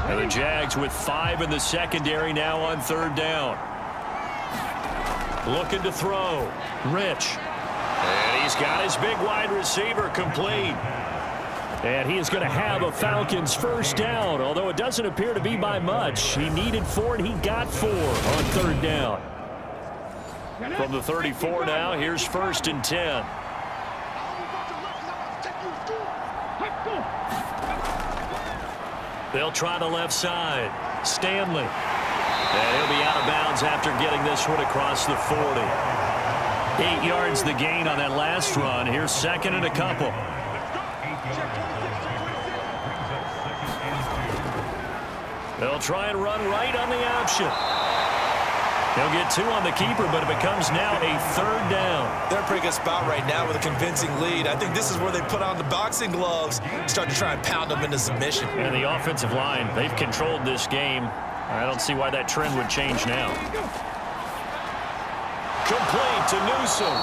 And the Jags with 5 in the secondary now on 3rd down. Looking to throw. Rich. And he's got his big wide receiver complete. And he is going to have a Falcons 1st down, although it doesn't appear to be by much. He needed 4, and he got 4 on 3rd down. From the 34 now, here's 1st and 10. They'll try the left side. Stanley. And he'll be out of bounds after getting this one across the 40. 8 yards the gain on that last run. Here's 2nd and a couple. They'll try and run right on the option. He'll get 2 on the keeper, but it becomes now a 3rd down. They're in a pretty good spot right now with a convincing lead. I think this is where they put on the boxing gloves, start to try and pound them into submission. And the offensive line, they've controlled this game. I don't see why that trend would change now. Complete to Newsom.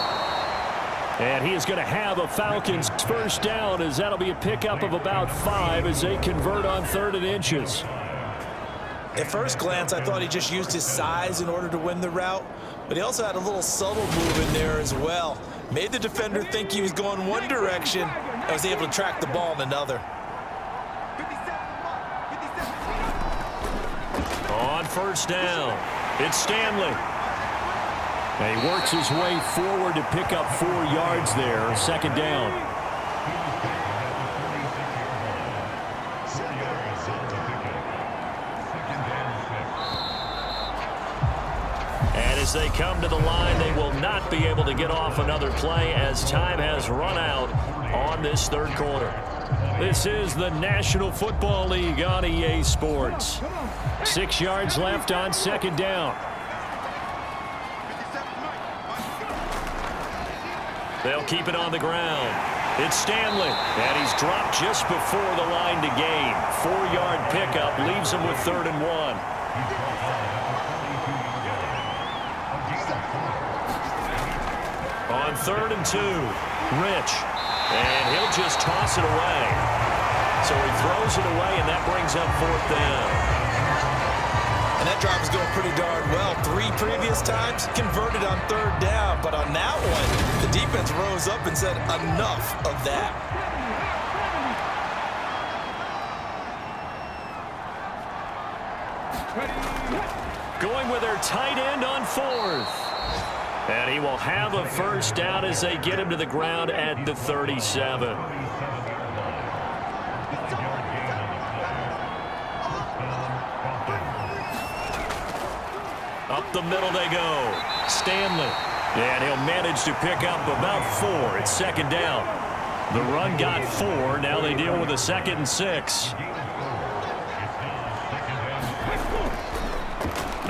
And he is going to have a Falcons 1st down, as that'll be a pickup of about 5 as they convert on 3rd and inches. At first glance, I thought he just used his size in order to win the route, but he also had a little subtle move in there as well. Made the defender think he was going one direction and was able to track the ball in another. On 1st down, it's Stanley. And he works his way forward to pick up 4 yards there, 2nd down. As they come to the line, they will not be able to get off another play as time has run out on this 3rd quarter. This is the National Football League on EA Sports. 6 yards left on 2nd down. They'll keep it on the ground. It's Stanley, and he's dropped just before the line to gain. 4-yard pickup leaves him with 3rd and 1. On 3rd and 2, Rich. And he'll just toss it away. So he throws it away, and that brings up 4th down. And that drive is going pretty darn well. 3 previous times, converted on 3rd down. But on that one, the defense rose up and said, enough of that. Going with their tight end on 4th. And he will have a 1st down as they get him to the ground at the 37. Up the middle they go. Stanley. And he'll manage to pick up about 4. It's 2nd down. The run got 4. Now they deal with a 2nd and 6.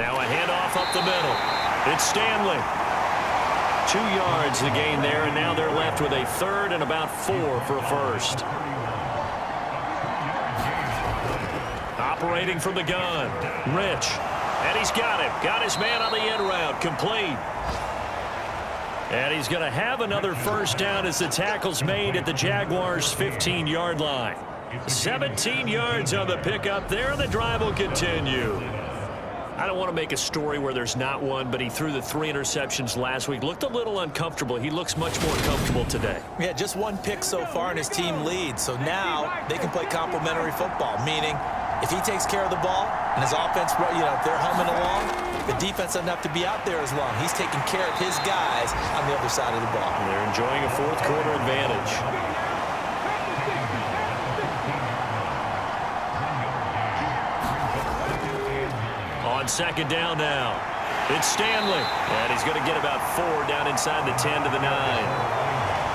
Now a handoff up the middle. It's Stanley. 2 yards the gain there, and now they're left with a 3rd and about 4 for a 1st. Operating from the gun, Rich. And he's got him. Got his man on the end route, complete. And he's going to have another 1st down as the tackle's made at the Jaguars' 15-yard line. 17 yards on the pickup there, and the drive will continue. I don't want to make a story where there's not one, but he threw the 3 interceptions last week. Looked a little uncomfortable. He looks much more comfortable today. Yeah, just 1 pick so far, and his team leads. So now they can play complementary football, meaning if he takes care of the ball and his offense, if they're humming along, the defense doesn't have to be out there as long. He's taking care of his guys on the other side of the ball. And they're enjoying a 4th quarter advantage. On 2nd down now, it's Stanley. And he's going to get about 4 down inside the 10 to the 9.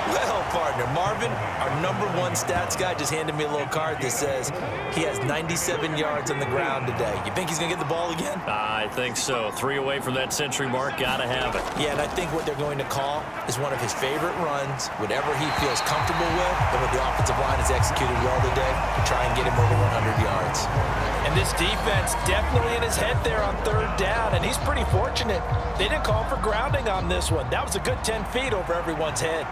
Well, partner, Marvin, our #1 stats guy, just handed me a little card that says he has 97 yards on the ground today. You think he's going to get the ball again? I think so. 3 away from that century mark. Got to have it. Yeah, and I think what they're going to call is one of his favorite runs, whatever he feels comfortable with, and what the offensive line has executed well today to try and get him over 100 yards. And this defense definitely in his head there on 3rd down, and he's pretty fortunate. They didn't call for grounding on this one. That was a good 10 feet over everyone's head.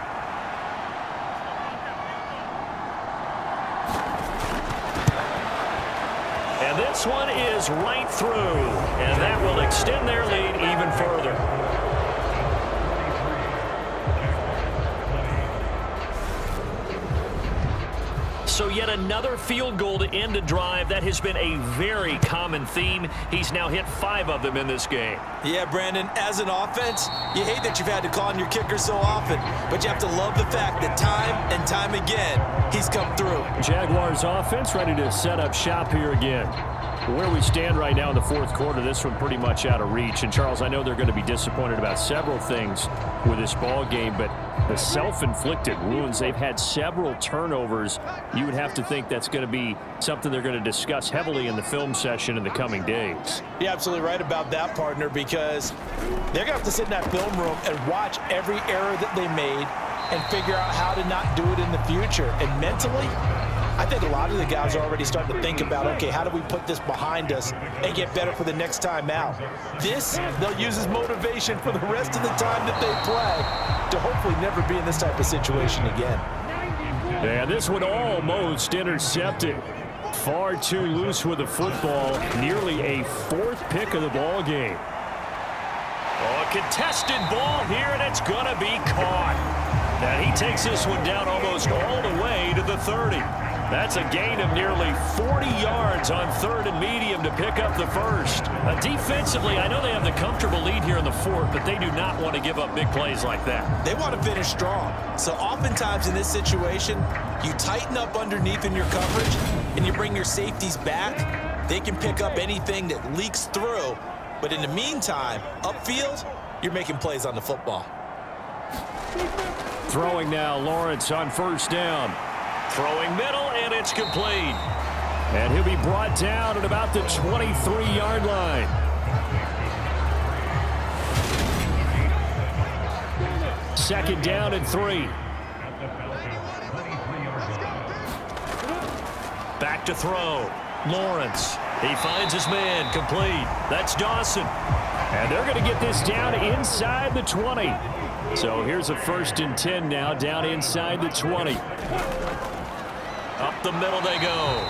And this one is right through. And that will extend their lead even further. So yet another field goal to end a drive. That has been a very common theme. He's now hit 5 of them in this game. Yeah, Brandon, as an offense, you hate that you've had to call on your kicker so often, but you have to love the fact that time and time again, he's come through. Jaguars offense ready to set up shop here again. Where we stand right now in the fourth quarter, this one pretty much out of reach. And, Charles, I know they're going to be disappointed about several things with this ball game, but the self-inflicted wounds, they've had several turnovers. You would have to think that's going to be something they're going to discuss heavily in the film session in the coming days. You're absolutely right about that, partner, because they're going to have to sit in that film room and watch every error that they made and figure out how to not do it in the future. And mentally, I think a lot of the guys are already starting to think about, okay, how do we put this behind us and get better for the next time out? This, they'll use as motivation for the rest of the time that they play to hopefully never be in this type of situation again. And this one almost intercepted. Far too loose with the football. Nearly a 4th pick of the ball game. Oh, a contested ball here, and it's going to be caught. Now he takes this one down almost all the way to the 30. That's a gain of nearly 40 yards on 3rd and medium to pick up the first. Defensively, I know they have the comfortable lead here in the 4th, but they do not want to give up big plays like that. They want to finish strong. So oftentimes in this situation, you tighten up underneath in your coverage and you bring your safeties back. They can pick up anything that leaks through. But in the meantime, upfield, you're making plays on the football. Throwing now, Lawrence on 1st down. Throwing middle, and it's complete. And he'll be brought down at about the 23-yard line. Second down and 3. Back to throw. Lawrence. He finds his man. Complete. That's Dawson. And they're going to get this down inside the 20. So here's a 1st and 10 now, down inside the 20. Up the middle they go.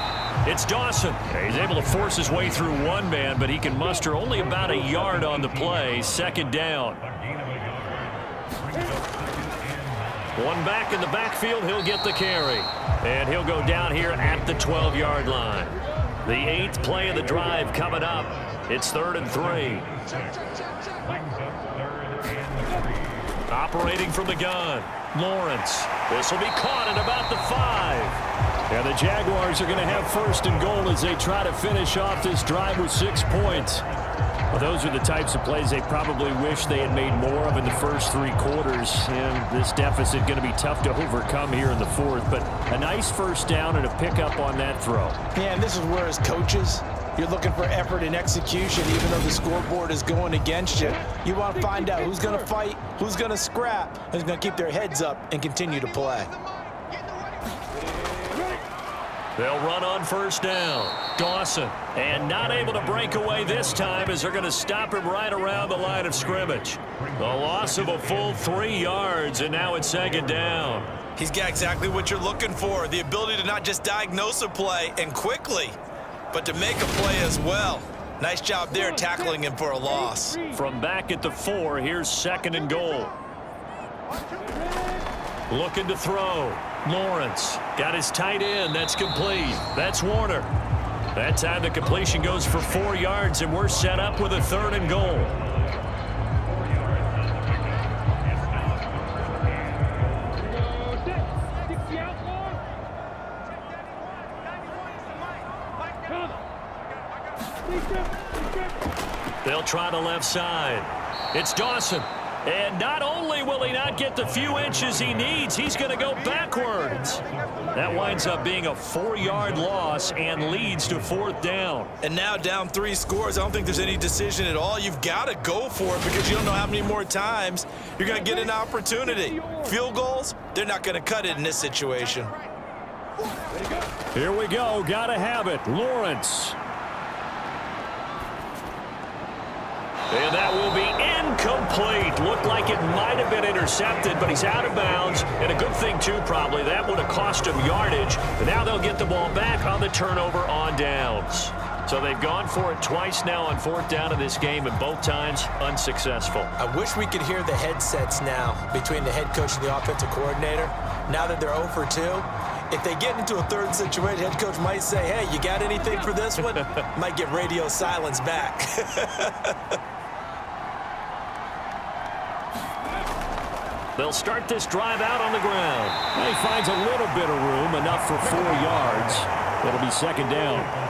It's Dawson. He's able to force his way through one man, but he can muster only about a yard on the play. 2nd down. One back in the backfield. He'll get the carry. And he'll go down here at the 12-yard line. The 8th play of the drive coming up. It's 3rd and 3. Operating from the gun. Lawrence. This will be caught at about the 5. And the Jaguars are going to have 1st and goal as they try to finish off this drive with 6 points. Well, those are the types of plays they probably wish they had made more of in the first 3 quarters. And this deficit going to be tough to overcome here in the 4th. But a nice 1st down and a pickup on that throw. Yeah, and this is where, as coaches, you're looking for effort and execution, even though the scoreboard is going against you. You want to find out who's going to fight, who's going to scrap, who's going to keep their heads up and continue to play. They'll run on 1st down. Dawson. And not able to break away this time as they're going to stop him right around the line of scrimmage. The loss of a full 3 yards, and now it's 2nd down. He's got exactly what you're looking for, the ability to not just diagnose a play and quickly, but to make a play as well. Nice job there tackling him for a loss. From back at the 4, here's 2nd and goal. Looking to throw. Lawrence got his tight end. That's complete. That's Warner. That time the completion goes for 4 yards, and we're set up with a 3rd and goal. They'll try the left side. It's Dawson. And not only will he not get the few inches he needs, he's going to go backwards. That winds up being a 4-yard loss and leads to 4th down. And now down 3 scores. I don't think there's any decision at all. You've got to go for it because you don't know how many more times you're going to get an opportunity. Field goals, they're not going to cut it in this situation. Here we go. Got to have it. Lawrence. And that will be incomplete. Looked like it might have been intercepted, but he's out of bounds. And a good thing, too, probably. That would have cost him yardage. But now they'll get the ball back on the turnover on downs. So they've gone for it twice now on 4th down in this game, and both times unsuccessful. I wish we could hear the headsets now between the head coach and the offensive coordinator. Now that they're 0 for 2, if they get into a third situation, head coach might say, hey, you got anything for this one? Might get radio silence back. They'll start this drive out on the ground. He finds a little bit of room, enough for 4 yards. It'll be 2nd down.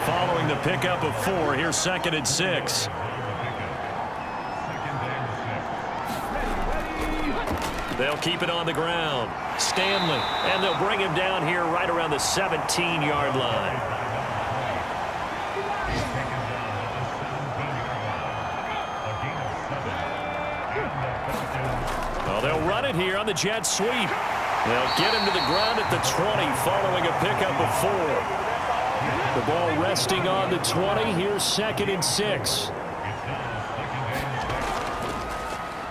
Following the pickup of 4, here's 2nd and 6. They'll keep it on the ground. Stanley, and they'll bring him down here right around the 17-yard line. Well, they'll run it here on the jet sweep. They'll get him to the ground at the 20 following a pickup of 4. The ball resting on the 20. Here's 2nd and 6.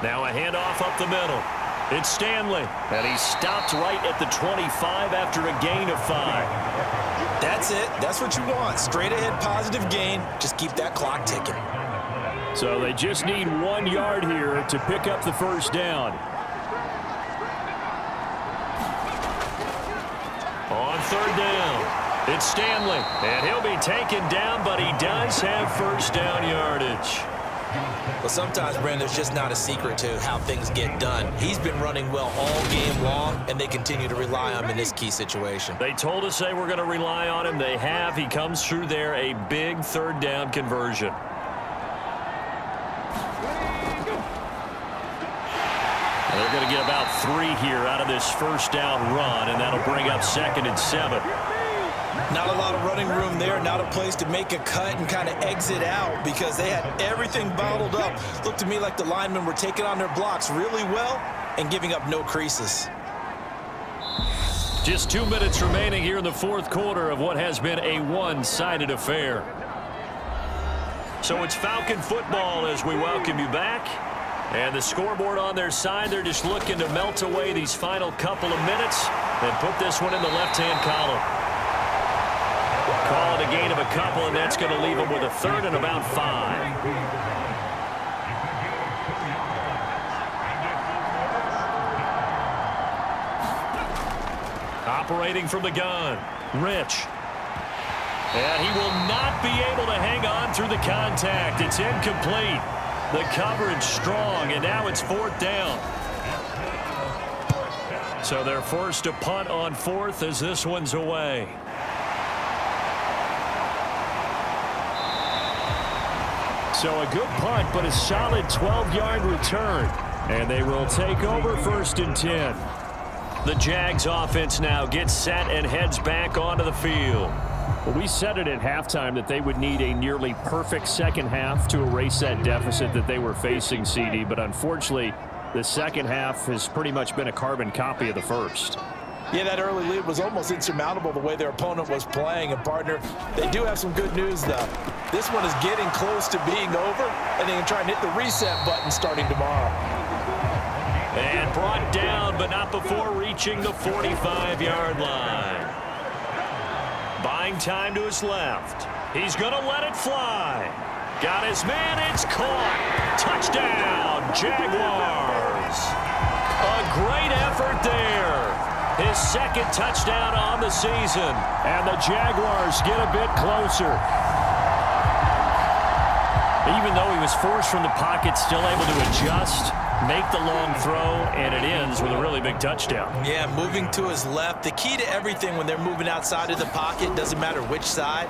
Now a handoff up the middle. It's Stanley, and he's stopped right at the 25 after a gain of 5. That's it. That's what you want. Straight ahead positive gain. Just keep that clock ticking. So they just need 1 yard here to pick up the 1st down. On 3rd down. It's Stanley, and he'll be taken down, but he does have 1st down yardage. Well, sometimes, Brandon, there's just not a secret to how things get done. He's been running well all game long, and they continue to rely on him in this key situation. They told us they were going to rely on him. They have. He comes through there, a big 3rd down conversion. They're going to get about 3 here out of this 1st down run, and that'll bring up 2nd and 7. Not a lot of running room there, not a place to make a cut and kind of exit out because they had everything bottled up. Looked to me like the linemen were taking on their blocks really well and giving up no creases. Just 2 minutes remaining here in the 4th quarter of what has been a one-sided affair. So it's Falcon football as we welcome you back. And the scoreboard on their side, they're just looking to melt away these final couple of minutes and put this one in the left-hand column. Call it a gain of a couple, and that's going to leave them with a 3rd and about 5. Operating from the gun, Rich. And he will not be able to hang on through the contact. It's incomplete. The coverage strong, and now it's 4th down. So they're forced to punt on 4th as this one's away. So a good punt, but a solid 12-yard return. And they will take over 1st and 10. The Jags offense now gets set and heads back onto the field. Well, we said it at halftime that they would need a nearly perfect second half to erase that deficit that they were facing, CD. But unfortunately, the second half has pretty much been a carbon copy of the first. Yeah, that early lead was almost insurmountable the way their opponent was playing. And, partner, they do have some good news, though. This one is getting close to being over, and they can try and hit the reset button starting tomorrow. And brought down, but not before reaching the 45-yard line. Buying time to his left. He's going to let it fly. Got his man. It's caught. Touchdown, Jaguars. A great effort there. His 2nd touchdown on the season. And the Jaguars get a bit closer. Even though he was forced from the pocket, still able to adjust, make the long throw, and it ends with a really big touchdown. Yeah, moving to his left. The key to everything when they're moving outside of the pocket, doesn't matter which side,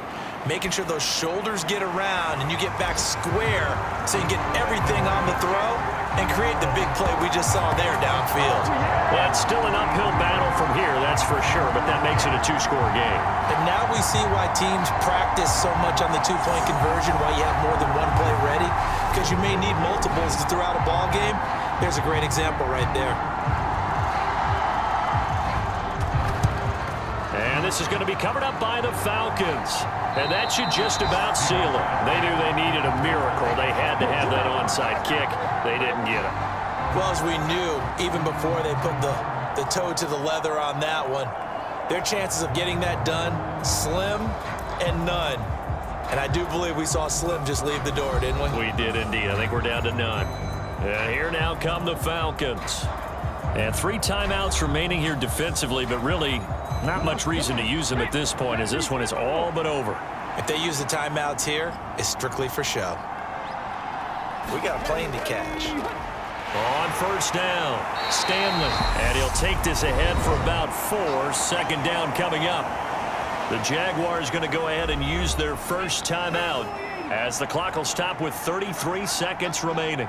making sure those shoulders get around and you get back square so you can get everything on the throw and create the big play we just saw there downfield. Well, it's still an uphill battle from here, that's for sure, but that makes it a 2-score game. And now we see why teams practice so much on the 2-point conversion, why you have more than one play ready, because you may need multiples to throw out a ball game. There's a great example right there. And this is going to be covered up by the Falcons. And that should just about seal it. They knew they needed a miracle. They had to have that onside kick. They didn't get it. Well, as we knew, even before they put the toe to the leather on that one, their chances of getting that done, slim and none. And I do believe we saw Slim just leave the door, didn't we? We did indeed. I think we're down to none. And here now come the Falcons. And 3 timeouts remaining here defensively, but really not much reason to use them at this point as this one is all but over. If they use the timeouts here, it's strictly for show. We got a plane to catch. On first down, Stanley. And he'll take this ahead for about 4. Second down coming up. The Jaguars going to go ahead and use their first timeout as the clock will stop with 33 seconds remaining.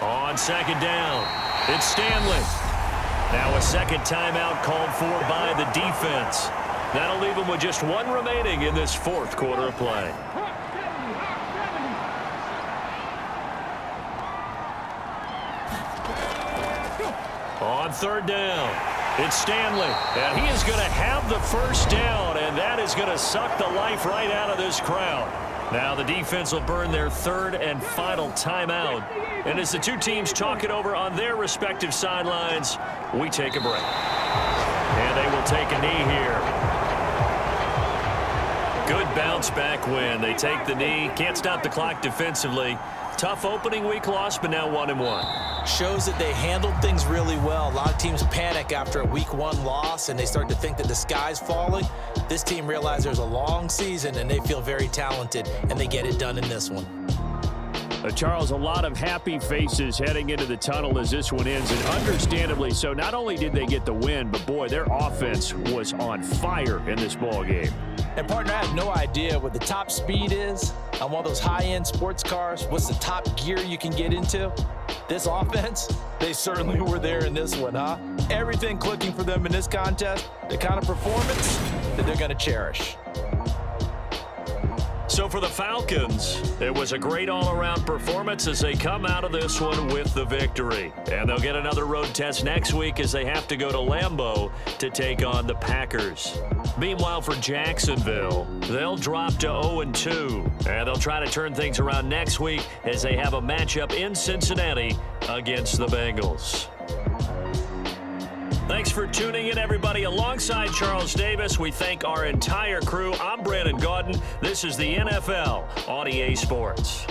On second down, it's Stanley. Now a second timeout called for by the defense. That'll leave them with just 1 remaining in this 4th quarter of play. On third down, it's Stanley, and he is going to have the first down, and that is going to suck the life right out of this crowd. Now the defense will burn their 3rd and final timeout, and as the 2 teams talk it over on their respective sidelines, we take a break. And they will take a knee here. Good bounce back win. They take the knee, can't stop the clock defensively. Tough opening week loss, but now 1-1. Shows that they handled things really well. A lot of teams panic after a week 1 loss, and they start to think that the sky's falling. This team realized there's a long season, and they feel very talented, and they get it done in this one. Charles, a lot of happy faces heading into the tunnel as this one ends, and understandably so. Not only did they get the win, but boy, their offense was on fire in this ball game. And partner, I have no idea what the top speed is on one of those high-end sports cars. What's the top gear you can get into? This offense, they certainly were there in this one, huh? Everything clicking for them in this contest, the kind of performance that they're going to cherish. So for the Falcons, it was a great all-around performance as they come out of this one with the victory. And they'll get another road test next week as they have to go to Lambeau to take on the Packers. Meanwhile, for Jacksonville, they'll drop to 0-2. And they'll try to turn things around next week as they have a matchup in Cincinnati against the Bengals. Thanks for tuning in, everybody. Alongside Charles Davis, we thank our entire crew. I'm Brandon Gaudin. This is the NFL on EA Sports.